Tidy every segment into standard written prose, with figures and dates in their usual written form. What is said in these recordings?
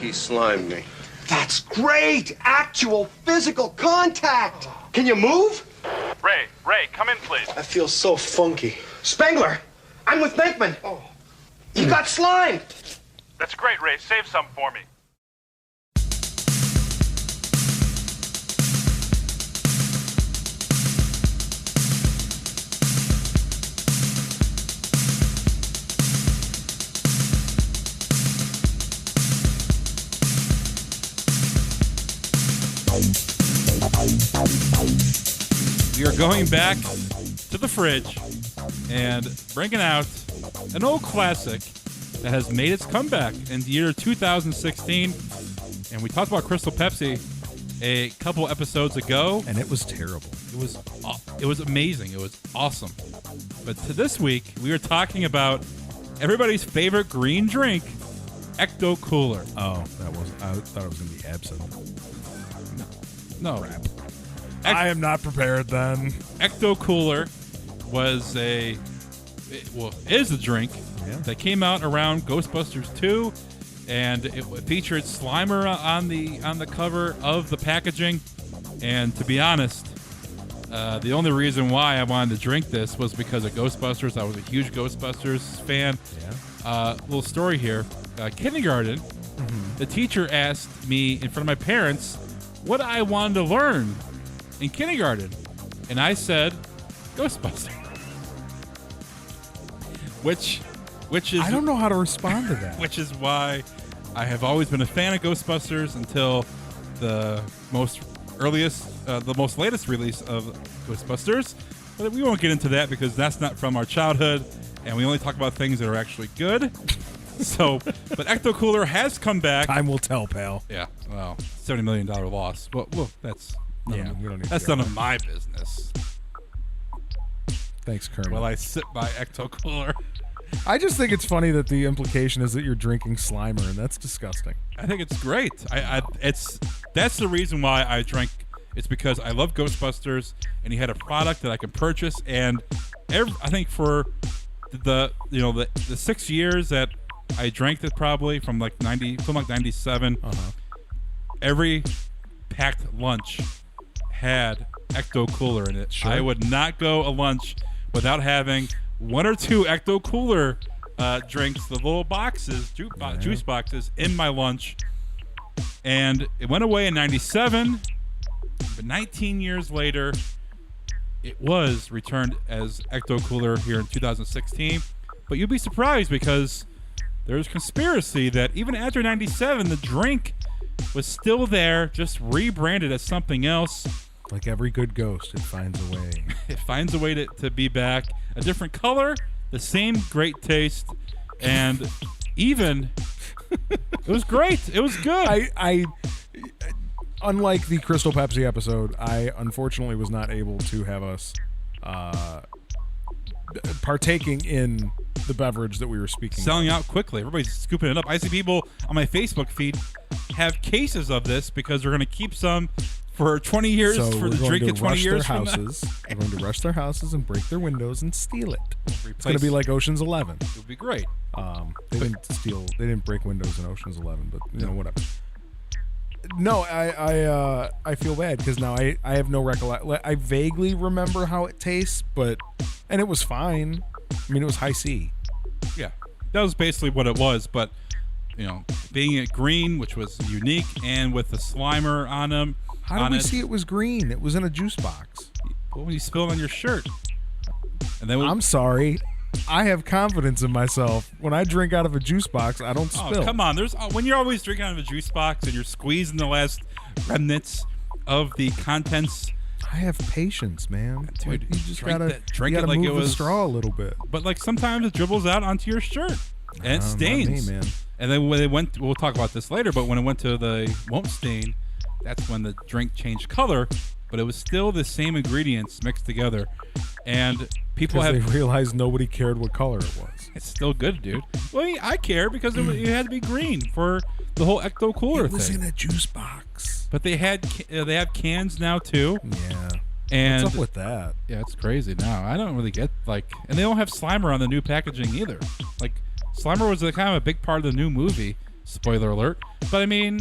he slimed me. That's great! Actual physical contact! Can you move? Ray, come in, please. I feel so funky. Spengler! I'm with Venkman. Oh. He got slimed! That's great, Ray. Save some for me. We are going back to the fridge and bringing out an old classic that has made its comeback in the year 2016. And we talked about Crystal Pepsi a couple episodes ago, and it was terrible. It was amazing. It was awesome. But to this week, we are talking about everybody's favorite green drink, Ecto Cooler. Oh, I thought it was going to be absinthe. No. Crap. I am not prepared then. Ecto Cooler is a drink that came out around Ghostbusters 2, and it featured Slimer on the cover of the packaging. And to be honest, the only reason why I wanted to drink this was because of Ghostbusters. I was a huge Ghostbusters fan. Yeah. Little story here. Kindergarten, the teacher asked me in front of my parents what I wanted to learn in kindergarten, and I said Ghostbusters, which is I don't know how to respond to that. Which is why I have always been a fan of Ghostbusters until the most latest release of Ghostbusters. But we won't get into that because that's not from our childhood, and we only talk about things that are actually good. So, but Ecto Cooler has come back. Time will tell, pal. Yeah, well, $70 million loss. Well, that's we don't need that's none of my business. Thanks, Kermit. While I sit by Ecto Cooler. I just think it's funny that the implication is that you're drinking Slimer, and that's disgusting. I think it's great. That's the reason why I drank. It's because I love Ghostbusters, and he had a product that I could purchase, and I think for the 6 years that I drank it, probably from like 97. Every packed lunch had Ecto Cooler in it. Sure. I would not go a lunch without having one or two Ecto Cooler drinks, the little boxes, juice boxes, in my lunch. And it went away in 97, but 19 years later, it was returned as Ecto Cooler here in 2016. But you'd be surprised because there's conspiracy that even after 97, the drink was still there, just rebranded as something else. Like every good ghost, it finds a way. It finds a way to be back. A different color, the same great taste, and even it was great. It was good. I unlike the Crystal Pepsi episode, I unfortunately was not able to have us partaking in the beverage that we were speaking selling of. out quickly. Everybody's scooping it up. I see people on my Facebook feed have cases of this because they're going to keep some for 20 years, so for the drink at 20 years from now. We're going to rush their houses and break their windows and steal it. It's going to be like Ocean's 11. It would be great. They didn't break windows in Ocean's 11, but whatever. No, I feel bad because now I have no recollection. I vaguely remember how it tastes, and it was fine. I mean, it was high C. Yeah, that was basically what it was. But being it green, which was unique, and with the Slimer on them. How did we see it was green? It was in a juice box. What when you spill it on your shirt? And then I'm sorry. I have confidence in myself. When I drink out of a juice box, I don't spill. Oh, come on. When you're always drinking out of a juice box and you're squeezing the last remnants of the contents. I have patience, man. Dude, you just gotta drink it like move it was the straw a little bit. But like sometimes it dribbles out onto your shirt and it stains. Not me, man. And then when we'll talk about this later, but when it went to the won't stain, that's when the drink changed color. But it was still the same ingredients mixed together, and people they realized nobody cared what color it was. It's still good, dude. Well, I care because it had to be green for the whole Ecto Cooler thing. It was in a juice box. But they have cans now too. Yeah. And what's up with that? Yeah, it's crazy now. I don't really get and they don't have Slimer on the new packaging either. Like Slimer was kind of a big part of the new movie, Spoiler alert. But I mean,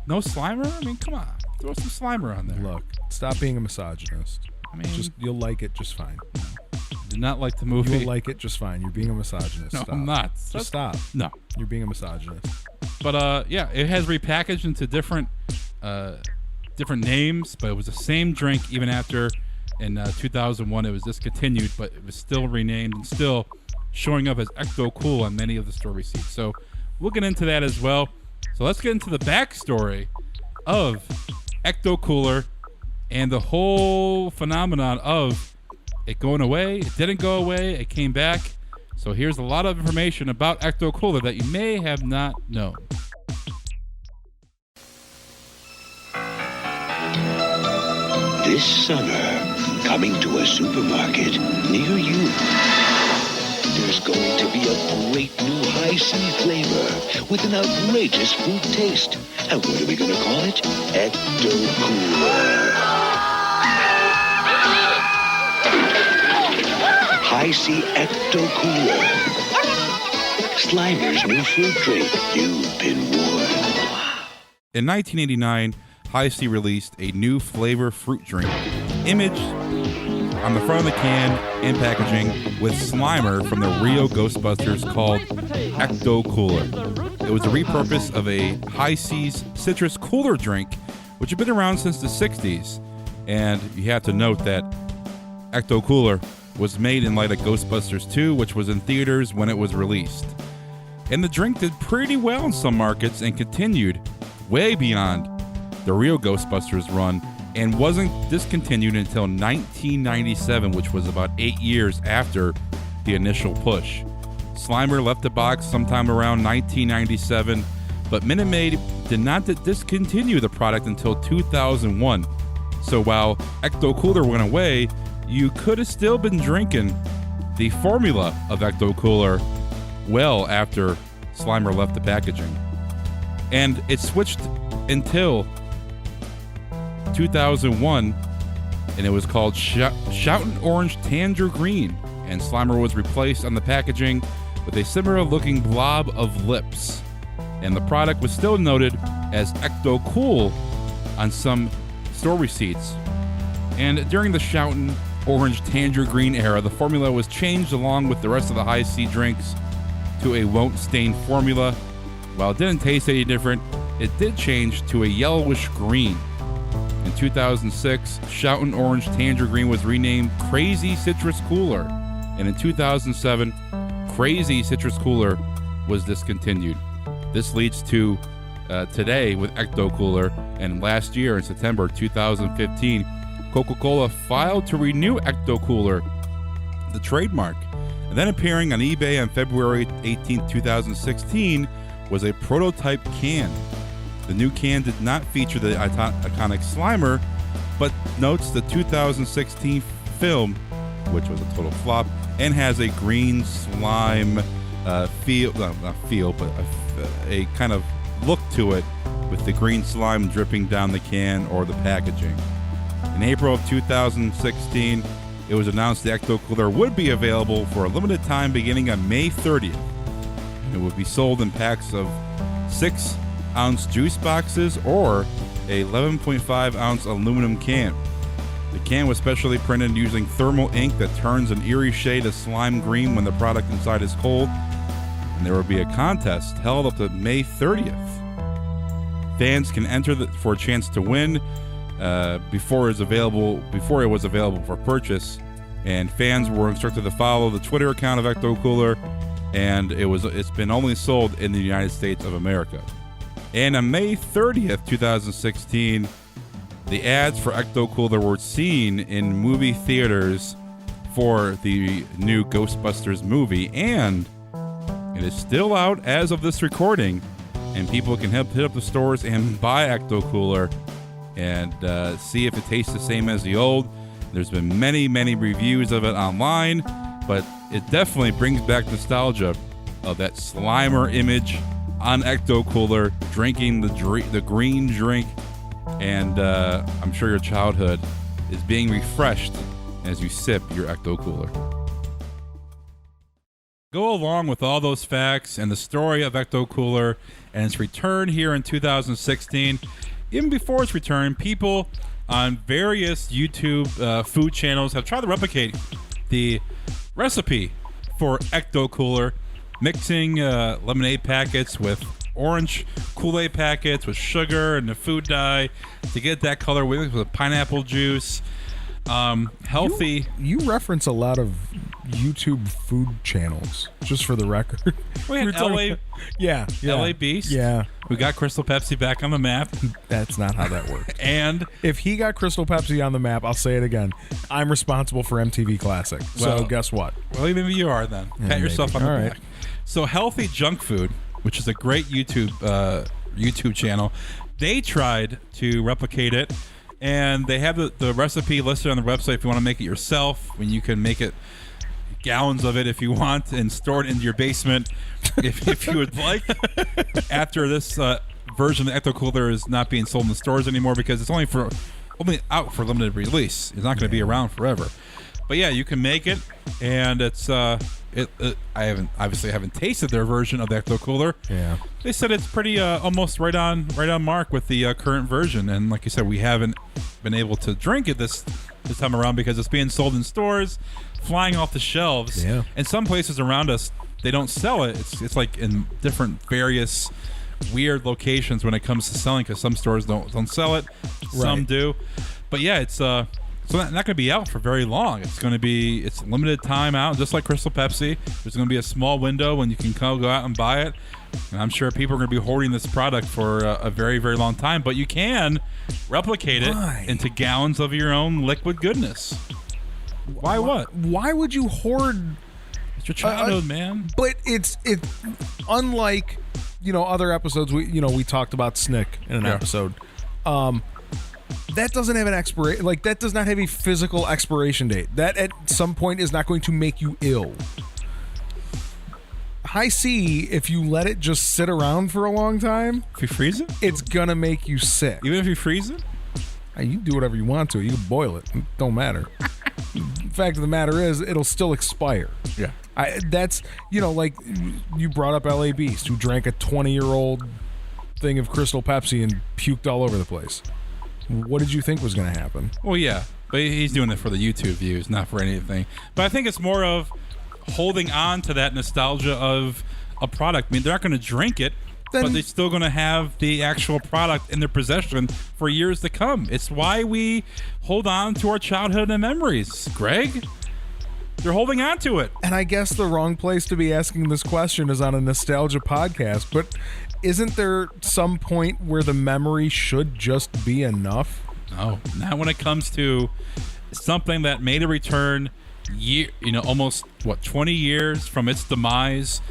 no Slimer? I mean, come on. Throw some Slimer on there. Look, stop being a misogynist. I mean, You'll like it just fine. did not like the movie. You'll like it just fine. You're being a misogynist. No, Stop. I'm not. Just stop. No. You're being a misogynist. But yeah, it has repackaged into different names, but it was the same drink even after in 2001 it was discontinued, but it was still renamed and still showing up as Ecto Cool on many of the store receipts. So we'll get into that as well. So let's get into the backstory of Ecto Cooler and the whole phenomenon of it going away. It didn't go away. It came back. So here's a lot of information about Ecto Cooler that you may have not known. This summer, coming to a supermarket near you. There's going to be a great new high C flavor with an outrageous fruit taste. And what are we going to call it? Ecto Cooler. High C Ecto Cooler. Slimer's new fruit drink. You've been warned. In 1989, High C released a new flavor fruit drink, imaged on the front of the can and packaging with Slimer from the Rio Ghostbusters called Ecto Cooler. It was a repurpose of a High C's citrus cooler drink, which had been around since the 60s. And you have to note that Ecto Cooler was made in light of Ghostbusters 2, which was in theaters when it was released. And the drink did pretty well in some markets and continued way beyond the Rio Ghostbusters run and wasn't discontinued until 1997, which was about 8 years after the initial push. Slimer left the box sometime around 1997, but Minute Maid did not discontinue the product until 2001. So while Ecto Cooler went away, you could have still been drinking the formula of Ecto Cooler well after Slimer left the packaging. And it switched until 2001, and it was called Shoutin' Orange Tangerine, and Slimer was replaced on the packaging with a similar looking blob of lips, and the product was still noted as Ecto Cool on some store receipts. And during the Shoutin' Orange Tangerine era, the formula was changed along with the rest of the High C drinks to a won't stain formula. While it didn't taste any different, it did change to a yellowish green. In 2006, Shoutin' Orange Tangerine was renamed Crazy Citrus Cooler, and in 2007, Crazy Citrus Cooler was discontinued. This leads to today with Ecto Cooler, and last year in September 2015, Coca-Cola filed to renew Ecto Cooler, the trademark, and then appearing on eBay on February 18, 2016, was a prototype can. The new can did not feature the iconic Slimer, but notes the 2016 film, which was a total flop, and has a green slime not feel, but a kind of look to it with the green slime dripping down the can or the packaging. In April of 2016, it was announced the Ecto Cooler would be available for a limited time beginning on May 30th. And it would be sold in packs of 6-ounce juice boxes or a 11.5 ounce aluminum can. The can was specially printed using thermal ink that turns an eerie shade of slime green when the product inside is cold, and there will be a contest held up to May 30th. Fans can enter for a chance to win before it was available for purchase, and fans were instructed to follow the Twitter account of Ecto Cooler, and it's been only sold in the United States of America. And on May 30th, 2016, the ads for Ecto Cooler were seen in movie theaters for the new Ghostbusters movie, and it is still out as of this recording, and people can hit up the stores and buy Ecto Cooler and see if it tastes the same as the old. There's been many, many reviews of it online, but it definitely brings back nostalgia of that Slimer image on Ecto Cooler, drinking the green drink, and I'm sure your childhood is being refreshed as you sip your Ecto Cooler. go along with all those facts and the story of Ecto Cooler and its return here in 2016. Even before its return, people on various YouTube food channels have tried to replicate the recipe for Ecto Cooler, mixing lemonade packets with orange Kool-Aid packets with sugar and the food dye to get that color with pineapple juice. Healthy. You reference a lot of YouTube food channels, just for the record. We had LA, yeah. LA Beast. Yeah. We got Crystal Pepsi back on the map. That's not how that works. And if he got Crystal Pepsi on the map, I'll say it again. I'm responsible for MTV Classic. Well, so guess what? Well, even if you are, then pat yourself on the back. So Healthy Junk Food, which is a great YouTube channel, they tried to replicate it. And they have the recipe listed on the website if you want to make it yourself. When you can make it gallons of it if you want and store it into your basement if you would like. After this version of the Ecto Cooler is not being sold in the stores anymore because it's only out for limited release. It's not going to be around forever. But yeah, you can make it, and it's I haven't tasted their version of the Ecto Cooler. Yeah, they said it's pretty almost right on mark with the current version, and like you said, we haven't been able to drink it this time around because it's being sold in stores, flying off the shelves. Yeah, and some places around us they don't sell it. It's like in different various weird locations when it comes to selling because some stores don't sell it, some do. But yeah, it's so not going to be out for very long. It's limited time out, just like Crystal Pepsi. There's going to be a small window when you can go out and buy it. And I'm sure people are going to be hoarding this product for a very, very long time. But you can replicate it into gallons of your own liquid goodness. Why what? Why would you hoard? It's your childhood, man. But it's unlike other episodes. We talked about Snick in an episode. That doesn't have an expiration. Like, that does not have a physical expiration date. That at some point is not going to make you ill. High C, if you let it just sit around for a long time, if you freeze it, it's gonna make you sick. Even if you freeze it, you can do whatever you want to. You can boil it. It don't matter. The fact of the matter is, it'll still expire. Yeah. That's like you brought up LA Beast, who drank a 20-year-old thing of Crystal Pepsi and puked all over the place. What did you think was going to happen? Well, yeah, but he's doing it for the YouTube views, not for anything. But I think it's more of holding on to that nostalgia of a product. I mean, they're not going to drink it, but they're still going to have the actual product in their possession for years to come. It's why we hold on to our childhood and memories, Greg. They're holding on to it. And I guess the wrong place to be asking this question is on a nostalgia podcast, but isn't there some point where the memory should just be enough? No, not when it comes to something that made a return almost 20 years from its demise,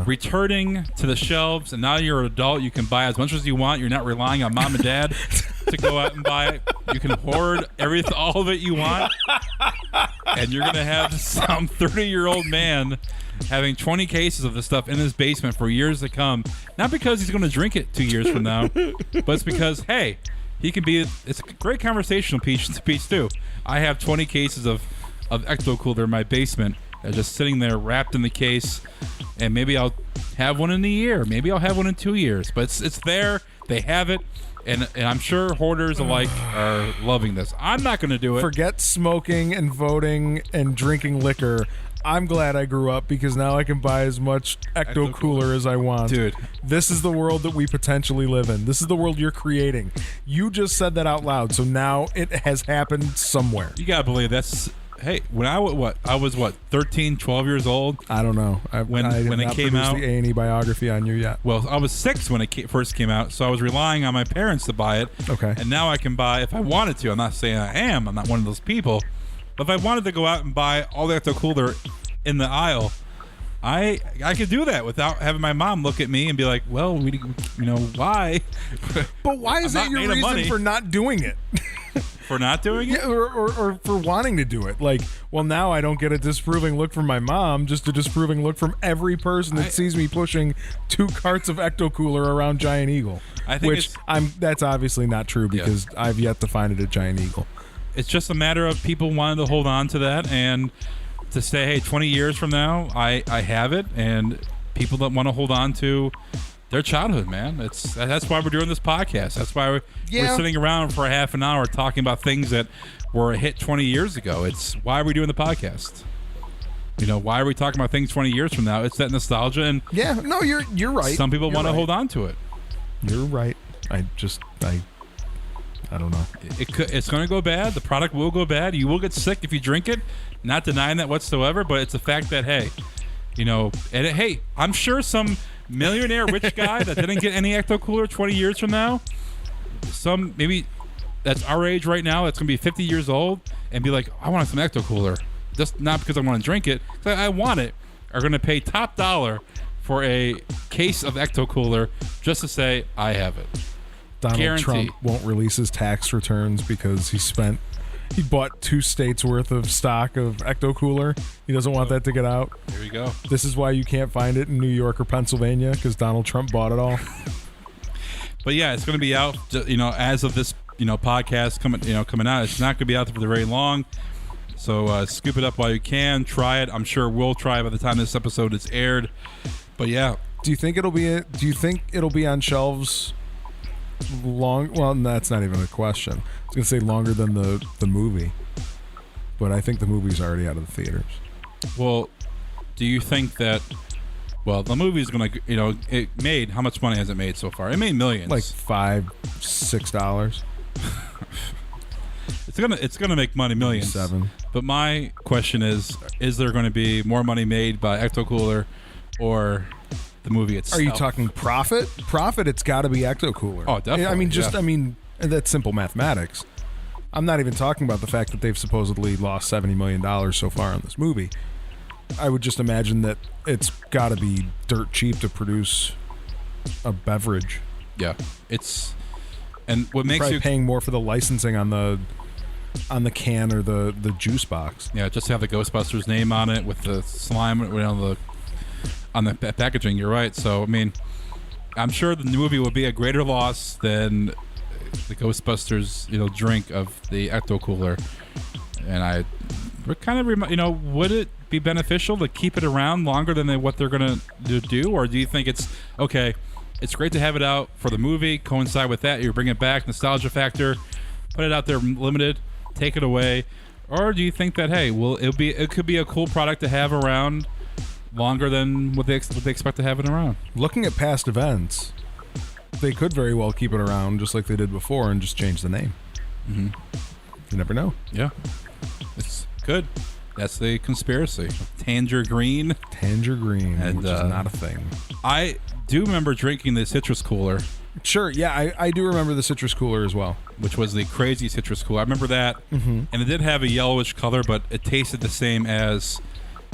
returning to the shelves, and now you're an adult. You can buy as much as you want. You're not relying on mom and dad to go out and buy it. You can hoard all of it you want, and you're gonna have some 30-year-old man having 20 cases of this stuff in his basement for years to come. Not because he's going to drink it 2 years from now, but it's because, hey, he can be. It's a great conversational piece too. I have 20 cases of Ecto Cooler in my basement, just sitting there wrapped in the case, and maybe I'll have one in a year. Maybe I'll have one in 2 years. But it's there. They have it. And I'm sure hoarders alike are loving this. I'm not going to do it. Forget smoking and voting and drinking liquor. I'm glad I grew up because now I can buy as much Ecto Cooler as I want. Dude. This is the world that we potentially live in. This is the world you're creating. You just said that out loud, so now it has happened somewhere. You got to believe that's... Hey, when I was 13, 12 years old. I don't know. When it came out, the A&E biography on you yet. Well, I was 6 when it first came out, so I was relying on my parents to buy it. Okay. And now I can buy if I wanted to. I'm not saying I am. I'm not one of those people. But if I wanted to go out and buy all the Ecto Cooler in the aisle, I could do that without having my mom look at me and be like, "Well, why?" But why is that your reason for not doing it? For not doing it? Yeah, or for wanting to do it. Like, well, now I don't get a disapproving look from my mom, just a disapproving look from every person that sees me pushing 2 carts of Ecto Cooler around Giant Eagle. I think that's obviously not true because I've yet to find it at Giant Eagle. It's just a matter of people wanting to hold on to that and to say, hey, 20 years from now, I have it, and people that want to hold on to their childhood, man. That's why we're doing this podcast. That's why we're sitting around for a half an hour talking about things that were a hit 20 years ago. It's why we're doing the podcast. Why are we talking about things 20 years from now? It's that nostalgia, and you're right. Some people want to hold on to it. You're right. I don't know. It's going to go bad. The product will go bad. You will get sick if you drink it. Not denying that whatsoever, but it's the fact that, hey, I'm sure some millionaire rich guy that didn't get any Ecto Cooler 20 years from now, some maybe that's our age right now, that's going to be 50 years old and be like, I want some Ecto Cooler. Just not because I want to drink it, because I want it, are going to pay top dollar for a case of Ecto Cooler just to say, I have it. Donald Trump won't release his tax returns because he bought 2 states worth of stock of Ecto Cooler. He doesn't want that to get out. There you go. This is why you can't find it in New York or Pennsylvania, because Donald Trump bought it all. But yeah, it's going to be out, as of this, podcast coming out. It's not going to be out for very long. So scoop it up while you can. Try it. I'm sure we'll try it by the time this episode is aired. But yeah. Do you think it'll be on shelves long? Well, that's not even a question. I was going to say longer than the movie. But I think the movie's already out of the theaters. Well, do you think that... Well, the movie's going to... it made... How much money has it made so far? It made millions. Like $5, $6. It's gonna make money, millions. 7. But my question is there going to be more money made by Ecto Cooler or the movie itself? Are you talking profit? Profit, it's got to be Ecto Cooler. Oh, definitely. I mean, that's simple mathematics. I'm not even talking about the fact that they've supposedly lost $70 million so far on this movie. I would just imagine that it's got to be dirt cheap to produce a beverage. Yeah, and what makes you paying more for the licensing on the can or the juice box. Yeah, just to have the Ghostbusters name on it with the slime on the packaging. You're right. So I mean, I'm sure the movie will be a greater loss than the Ghostbusters drink of the Ecto Cooler. And we're kind of would it be beneficial to keep it around longer than what they're gonna do, or do you think it's okay? It's great to have it out for the movie, coincide with that. You bring it back, nostalgia factor, put it out there limited, take it away, or do you think that it could be a cool product to have around longer than what they expect to have it around? Looking at past events, they could very well keep it around just like they did before and just change the name. Mm-hmm. You never know. Yeah, it's good. That's the conspiracy. Tangerine, and, which is not a thing. I do remember drinking the citrus cooler. Sure, yeah, I do remember the citrus cooler as well. Which was the crazy citrus cooler. I remember that. Mm-hmm. And it did have a yellowish color, but it tasted the same as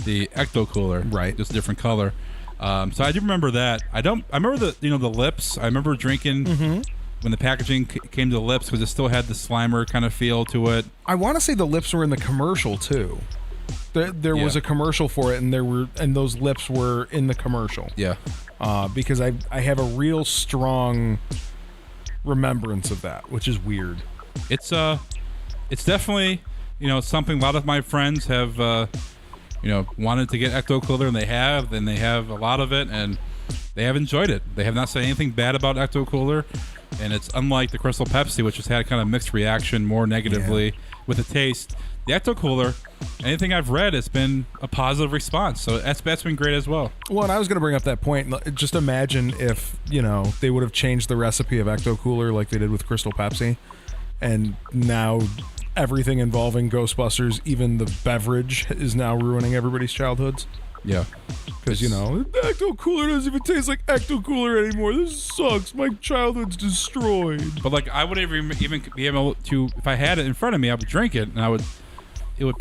the Ecto Cooler. Right. Just a different color. So I do remember that. I remember the lips. I remember drinking when the packaging came to the lips because it still had the Slimer kind of feel to it. I want to say the lips were in the commercial too. There was a commercial for it, and those lips were in the commercial. Yeah. Because I have a real strong remembrance of that, which is weird. It's definitely something a lot of my friends have wanted to get Ecto Cooler, and they have a lot of it, and they have enjoyed it. They have not said anything bad about Ecto Cooler, and it's unlike the Crystal Pepsi, which has had kind of mixed reaction, more negatively with the taste. The Ecto Cooler, anything I've read, it's been a positive response. So that's been great as well. Well, and I was going to bring up that point. Just imagine if, they would have changed the recipe of Ecto Cooler like they did with Crystal Pepsi. And now everything involving Ghostbusters, even the beverage, is now ruining everybody's childhoods. Yeah. Because, Ecto Cooler doesn't even taste like Ecto Cooler anymore. This sucks. My childhood's destroyed. But, I wouldn't even be able to, if I had it in front of me, I would drink it, and it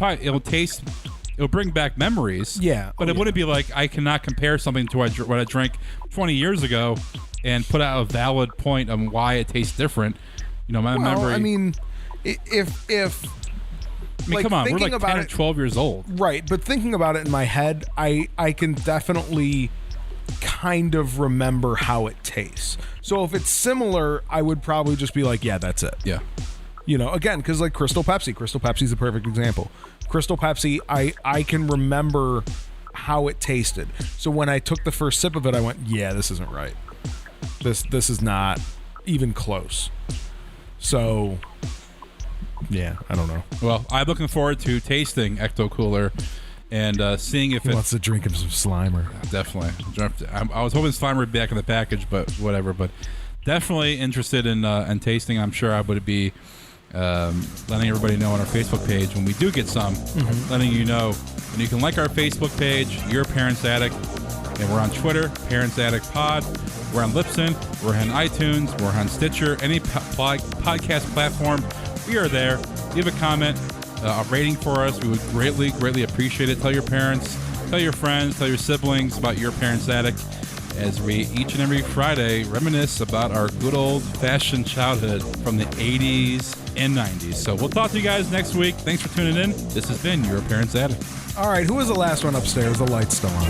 would bring back memories. Yeah. But it wouldn't be like I cannot compare something to what I drank 20 years ago and put out a valid point on why it tastes different. My memory. I mean, if come on, we're like 10 or 12 years old. Right, but thinking about it in my head, I can definitely kind of remember how it tastes. So if it's similar, I would probably just be like, yeah, that's it. Yeah. You know, again, because like Crystal Pepsi's a perfect example. Crystal Pepsi, I can remember how it tasted. So when I took the first sip of it, I went, yeah, this isn't right. This is not even close. So, yeah, I don't know. Well, I'm looking forward to tasting Ecto Cooler and seeing if He wants to drink him some Slimer. Definitely. I was hoping Slimer would be back in the package, but whatever. But definitely interested in tasting. I'm sure I would be letting everybody know on our Facebook page when we do get some, letting you know. And you can like our Facebook page, Your Parents Addict. And we're on Twitter, Parents Addict Pod. We're on Libsyn. We're on iTunes. We're on Stitcher. Any podcast platform, we are there. Leave a comment, a rating for us. We would greatly, greatly appreciate it. Tell your parents, tell your friends, tell your siblings about Your Parents Addict as we each and every Friday reminisce about our good old-fashioned childhood from the 80s and 90s. So we'll talk to you guys next week. Thanks for tuning in. This has been Your Parents Addict. All right, who was the last one upstairs? The light's still on.